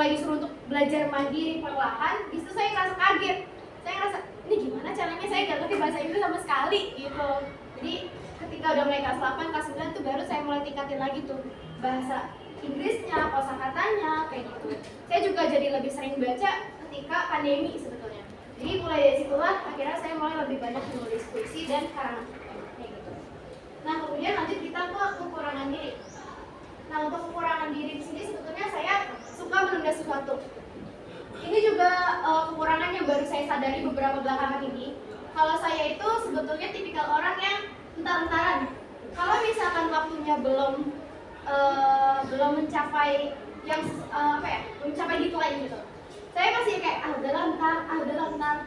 mulai disuruh untuk belajar mandiri perlahan, itu saya ngerasa kaget. Saya ngerasa, ini gimana caranya, saya gak ngerti bahasa Inggris sama sekali gitu. Jadi ketika udah mulai kelas 8, kelas 9 tuh baru saya mulai tingkatin lagi tuh bahasa Inggrisnya, kosakatanya, kayak gitu. Saya juga jadi lebih sering baca ketika pandemi sebetulnya. Jadi mulai dari situlah akhirnya saya mulai lebih banyak menulis puisi dan karangan kayak gitu. Nah kemudian lanjut kita ke kekurangan diri. Nah untuk kekurangan diri di sini sebetulnya saya suka menunda sesuatu. Ini juga kekurangan yang baru saya sadari beberapa belakangan ini. Kalau saya itu sebetulnya tipikal orang yang entar-entaran. Kalau misalkan waktunya belum mencapai yang mencapai deadline gitu, saya masih kayak udahlah ntar.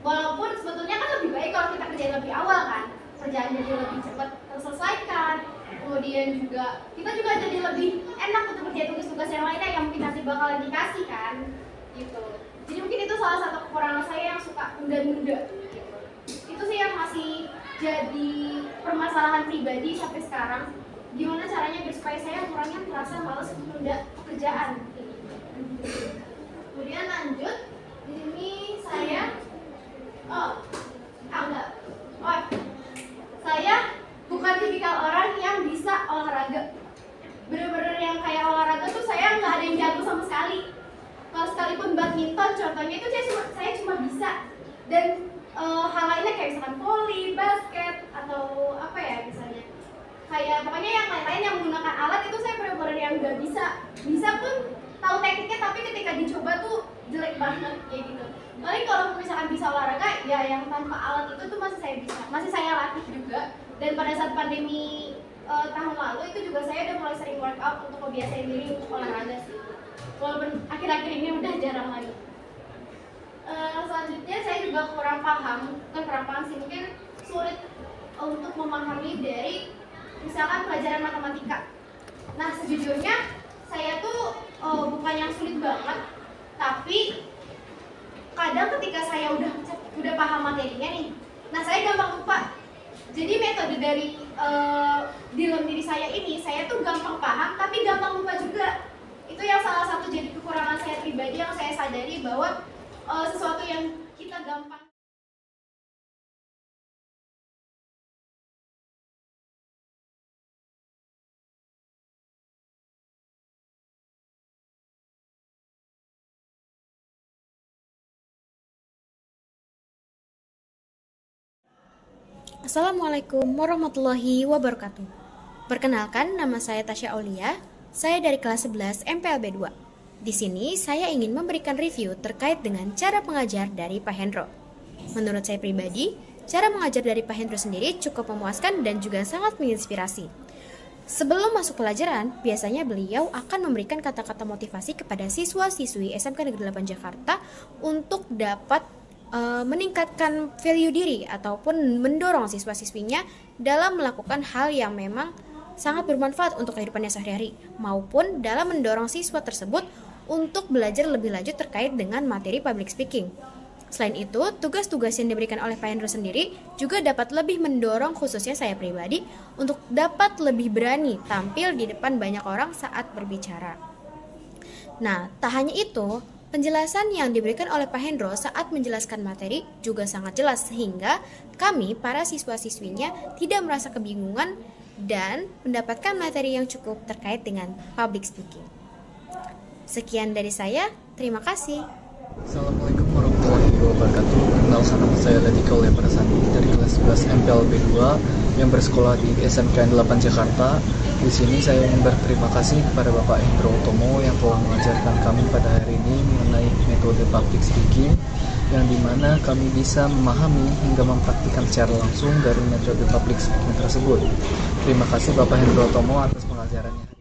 Walaupun sebetulnya kan lebih baik kalau kita kerjain lebih awal kan, kerjaan jadi lebih cepat terselesaikan. Kemudian juga kita juga jadi lebih enak untuk kerja tugas-tugas yang lainnya yang mungkin nanti bakalan dikasih kan gitu. Jadi mungkin itu salah satu kekurangan saya yang suka nunda-nunda gitu. Itu sih yang masih jadi permasalahan pribadi sampai sekarang. Gimana caranya biar supaya saya kurangnya merasa malas menunda pekerjaan gitu. Kemudian lanjut di sini saya saya bukan tipikal orang yang bisa olahraga. Bener-bener yang kayak olahraga tuh saya nggak ada yang jago sama sekali. Kalau sekalipun badminton contohnya itu saya cuma bisa. Dan hal lainnya kayak misalkan voli, basket atau apa ya misalnya. Kayak pokoknya yang lain-lain yang menggunakan alat itu saya bener-bener yang nggak bisa. Bisa pun tahu tekniknya tapi ketika dicoba tuh jelek banget kayak gitu. Paling kalau misalkan bisa olahraga ya yang tanpa alat itu tuh masih saya bisa, masih saya latih juga. Dan pada saat pandemi tahun lalu itu juga saya udah mulai sering workout untuk membiasain diri untuk olahraga sih. Walaupun akhir-akhir ini udah jarang lagi. Selanjutnya saya juga kurang paham sih, mungkin sulit untuk memahami dari misalkan pelajaran matematika. Nah sejujurnya saya tuh bukan yang sulit banget, tapi kadang ketika saya udah paham materinya nih, nah saya gampang lupa. Jadi metode dari di dalam diri saya ini, saya tuh gampang paham tapi gampang lupa juga. Itu yang salah satu jadi kekurangan saya pribadi yang saya sadari bahwa sesuatu yang kita gampang. Assalamualaikum warahmatullahi wabarakatuh. Perkenalkan, nama saya Tasya Aulia. Saya dari kelas 11 MPLB 2. Di sini saya ingin memberikan review terkait dengan cara mengajar dari Pak Hendro. Menurut saya pribadi, cara mengajar dari Pak Hendro sendiri cukup memuaskan dan juga sangat menginspirasi. Sebelum masuk pelajaran, biasanya beliau akan memberikan kata-kata motivasi kepada siswa-siswi SMK Negeri 8 Jakarta untuk dapat meningkatkan value diri ataupun mendorong siswa-siswinya dalam melakukan hal yang memang sangat bermanfaat untuk kehidupannya sehari-hari, maupun dalam mendorong siswa tersebut untuk belajar lebih lanjut terkait dengan materi public speaking. Selain itu, tugas-tugas yang diberikan oleh Pak Hendro sendiri juga dapat lebih mendorong khususnya saya pribadi untuk dapat lebih berani tampil di depan banyak orang saat berbicara. Nah, tak hanya itu, penjelasan yang diberikan oleh Pak Hendro saat menjelaskan materi juga sangat jelas sehingga kami, para siswa-siswinya, tidak merasa kebingungan dan mendapatkan materi yang cukup terkait dengan public speaking. Sekian dari saya, terima kasih. Assalamualaikum warahmatullahi wabarakatuh. Kenalkan, nama saya Latika Ulia Prasani dari kelas 11 MPLB 2 yang bersekolah di SMK 8 Jakarta. Di sini saya ingin berterima kasih kepada Bapak Hendro Utomo yang telah mengajarkan kami pada hari ini mengenai metode public speaking, yang dimana kami bisa memahami hingga mempraktikkan secara langsung dari metode public speaking tersebut. Terima kasih Bapak Hendro Utomo atas pengajarannya.